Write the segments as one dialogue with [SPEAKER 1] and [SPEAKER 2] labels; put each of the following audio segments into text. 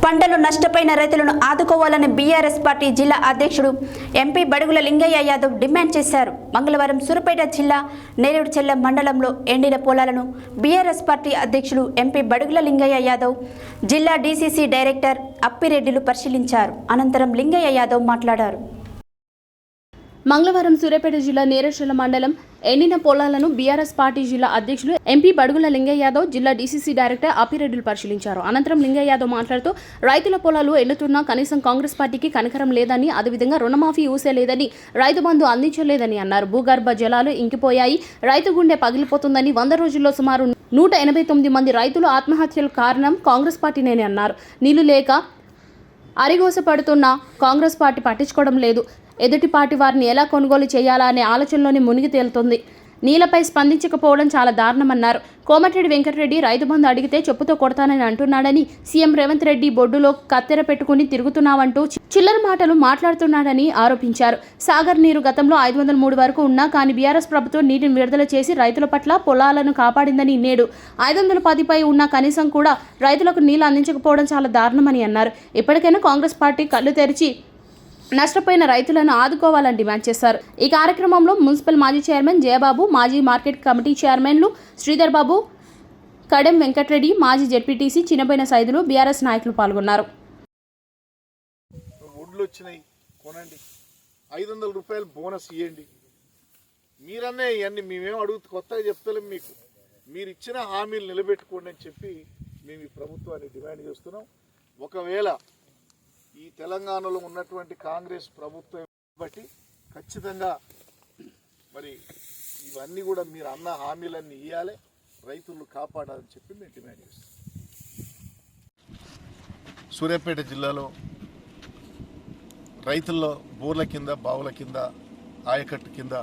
[SPEAKER 1] పంటలు నష్టపోయిన రైతులను ఆదుకోవాలని బీఆర్ఎస్ పార్టీ జిల్లా అధ్యక్షుడు ఎంపీ బడుగుల లింగయ్య యాదవ్ డిమాండ్ చేశారు. మంగళవారం సూర్యాపేట జిల్లా నేరేడుచెల్ల మండలంలో ఎండిన పొలాలను బీఆర్ఎస్ పార్టీ అధ్యక్షుడు ఎంపీ బడుగుల లింగయ్య యాదవ్ జిల్లా డీసీసీ డైరెక్టర్ అప్పిరెడ్డిలు పరిశీలించారు. అనంతరం లింగయ్య యాదవ్ మాట్లాడారు.
[SPEAKER 2] మంగళవారం సూర్యాపేట జిల్లా నేరేడుచెల్ల మండలం ఎండిన పొలాలను బీఆర్ఎస్ పార్టీ జిల్లా అధ్యక్షులు ఎంపీ బడుగుల లింగయ్య యాదవ్ జిల్లా డీసీసీ డైరెక్టర్ అప్పిరెడ్డిలు పరిశీలించారు. అనంతరం లింగయ్య యాదవ్ మాట్లాడుతూ రైతుల పొలాలు ఎండుతున్నా కనీసం కాంగ్రెస్ పార్టీకి కనికరం లేదని, అదేవిధంగా రుణమాఫీ ఊసే లేదని, రైతు బంధు అందించలేదని అన్నారు. భూగర్భ జలాలు ఇంకిపోయాయి, రైతు గుండె పగిలిపోతుందని, 100 రోజుల్లో సుమారు 189 మంది రైతులు ఆత్మహత్యలకు కారణం కాంగ్రెస్ పార్టీనేని అన్నారు. నీళ్లు లేక అరిగోసపడుతున్న కాంగ్రెస్ పార్టీ పట్టించుకోవడం లేదు. ఎదుటి పార్టీ వారిని ఎలా కొనుగోలు చేయాలా అనే ఆలోచనలోనే మునిగి తేలుతుంది. నీళ్లపై స్పందించకపోవడం చాలా దారుణమన్నారు. కోమటిరెడ్డి వెంకటరెడ్డి రైతు బంధు అడిగితే చెప్పుతో కొడతానని అంటున్నాడని, సీఎం రేవంత్ రెడ్డి బొడ్డులో కత్తెర పెట్టుకుని తిరుగుతున్నావంటూ చిల్లర మాటలు మాట్లాడుతున్నాడని ఆరోపించారు. సాగర్ నీరు గతంలో 503 వరకు ఉన్నా కానీ బీఆర్ఎస్ ప్రభుత్వం నీటిని విడుదల చేసి రైతుల పట్ల పొలాలను కాపాడిందని, నేడు 510పై ఉన్న కనీసం కూడా రైతులకు నీళ్లు అందించకపోవడం చాలా దారుణమని అన్నారు. ఇప్పటికైనా కాంగ్రెస్ పార్టీ కళ్ళు తెరిచి నష్టపోయిన రైతులను ఆదుకోవాలని డిమాండ్ చేశారు. ఈ కార్యక్రమంలో మున్సిపల్ మాజీ చైర్మన్ జయబాబు, మాజీ మార్కెట్ కమిటీ చైర్మన్లు శ్రీధర్ బాబు, కడెం వెంకటరెడ్డి, మాజీ జెడ్పీటీసీ చిన్నబోయిన సైదులు, బీఆర్ఎస్ నాయకులు పాల్గొన్నారు.
[SPEAKER 3] ఒడ్లు వచ్చినాయి కొనండి, 500 రూపాయలు బోనస్ ఇవ్వండి. మీరన్నే ఇవన్నీ మేమేం అడుగుతూ కొత్తగా చెప్తలేం. మీకు మీరు ఇచ్చిన హామీలు నిలబెట్టుకోండి అని చెప్పి మేము ఈ ప్రభుత్వాన్ని డిమాండ్ చేస్తున్నాం. ఒకవేళ ఈ తెలంగాణలో ఉన్నటువంటి కాంగ్రెస్ ప్రభుత్వం బట్టి ఖచ్చితంగా మరి ఇవన్నీ కూడా మీరు అన్న హామీలన్నీ ఇవ్వాలి, రైతులను కాపాడాలని చెప్పి మేము డిమాండ్ చేస్తాం. సూర్యాపేట జిల్లాలో రైతుల్లో బోర్ల కింద, బావుల కింద, ఆయకట్టు కింద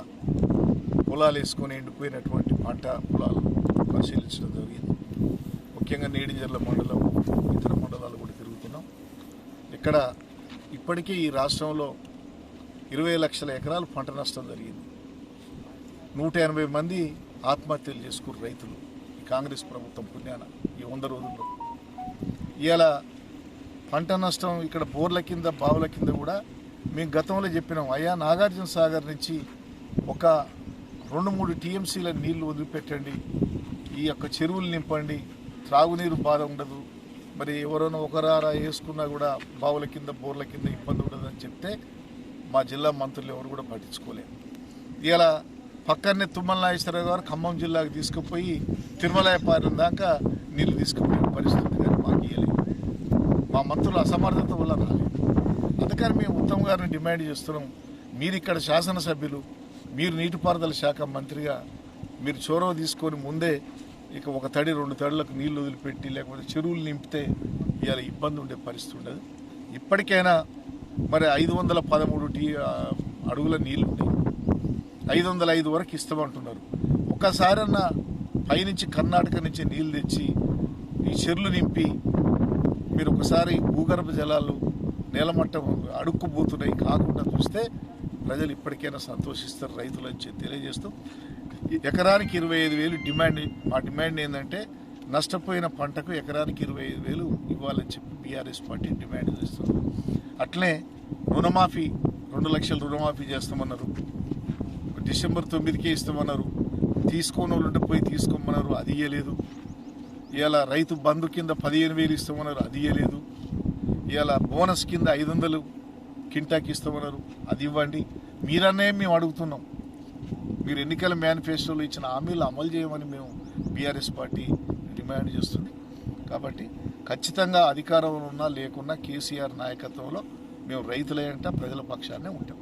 [SPEAKER 3] పొలాలు వేసుకొని ఎండిపోయినటువంటి పంట పొలాలు పరిశీలించడం జరిగింది. ముఖ్యంగా నేరేడుచెల్ల మండలం, ఇతర మండలాలు కూడా తిరుగుతున్నాం. ఇక్కడ ఇప్పటికీ ఈ రాష్ట్రంలో 20 లక్షల ఎకరాలు పంట నష్టం జరిగింది. 180 మంది ఆత్మహత్యలు చేసుకున్నారు రైతులు ఈ కాంగ్రెస్ ప్రభుత్వం పుణ్యాన ఈ 100 రోజుల్లో. ఇలా పంట నష్టం ఇక్కడ బోర్ల కింద, బావుల కింద కూడా మేము గతంలో చెప్పినాం, అయ్యా నాగార్జున సాగర్ నుంచి ఒక 2-3 టీఎంసీల నీళ్లు వదిలిపెట్టండి, ఈ యొక్క చెరువులు నింపండి, త్రాగునీరు బాధ ఉండదు, మరి ఎవరైనా ఒకరారా వేసుకున్నా కూడా బావుల కింద, బోర్ల కింద ఇబ్బంది ఉండదని చెప్తే మా జిల్లా మంత్రులు ఎవరు కూడా పట్టించుకోలేరు. ఇలా పక్కనే తుమ్మల నాగేశ్వరరావు గారు ఖమ్మం జిల్లాకు తీసుకుపోయి తిరుమలాయపాలెం దాకా నీళ్లు తీసుకుపోయే పరిస్థితి కానీ మాకు ఇవ్వలేదు. మా మంత్రుల అసమర్థత వల్ల రాలేదు. అందుకని మేము ఉత్తమ్ గారిని డిమాండ్ చేస్తున్నాం, మీరు ఇక్కడ శాసనసభ్యులు, మీరు నీటిపారుదల శాఖ మంత్రిగా మీరు చొరవ తీసుకొని ముందే ఇక ఒక తడి 2 తడులకు నీళ్లు వదిలిపెట్టి లేకపోతే చెరువులు నింపితే ఇవాళ ఇబ్బంది ఉండే పరిస్థితి ఉండదు. ఇప్పటికైనా మరి 513 అడుగుల నీళ్లు ఉన్నాయి, 505 వరకు ఇస్తామంటున్నారు. ఒక్కసారన్నా పైనుంచి కర్ణాటక నుంచి నీళ్లు తెచ్చి ఈ చెరువులు నింపి మీరు ఒకసారి భూగర్భ జలాలు నేలమట్టం అడుక్కుపోతున్నాయి కాకుండా చూస్తే ప్రజలు ఇప్పటికైనా సంతోషిస్తారు రైతులు అని తెలియజేస్తూ, ఎకరానికి 25,000 డిమాండ్. మా డిమాండ్ ఏంటంటే నష్టపోయిన పంటకు ఎకరానికి 25,000 ఇవ్వాలని చెప్పి బీఆర్ఎస్ పార్టీ డిమాండ్ చేస్తుంది. అట్లే రుణమాఫీ 2 లక్షల రుణమాఫీ చేస్తామన్నారు, డిసెంబర్ 9కే ఇస్తామన్నారు. తీసుకోని వాళ్ళు ఉంటే పోయి తీసుకోమన్నారు, అది ఇవ్వలేదు. ఇవాళ రైతు బంధు కింద 15,000 ఇస్తామన్నారు, అది ఇవ్వలేదు. ఇవాళ బోనస్ కింద 500 కింటాకి ఇస్తామన్నారు, అది ఇవ్వండి. మీరనే మేము అడుగుతున్నాం, మీరు ఎన్నికల మేనిఫెస్టోలో ఇచ్చిన హామీలు అమలు చేయమని మేము బీఆర్ఎస్ పార్టీ డిమాండ్ చేస్తుంది. కాబట్టి ఖచ్చితంగా అధికారంలో ఉన్నా లేకున్నా కేసీఆర్ నాయకత్వంలో మేము రైతులయంట ప్రజల పక్షాన్నే ఉంటాం.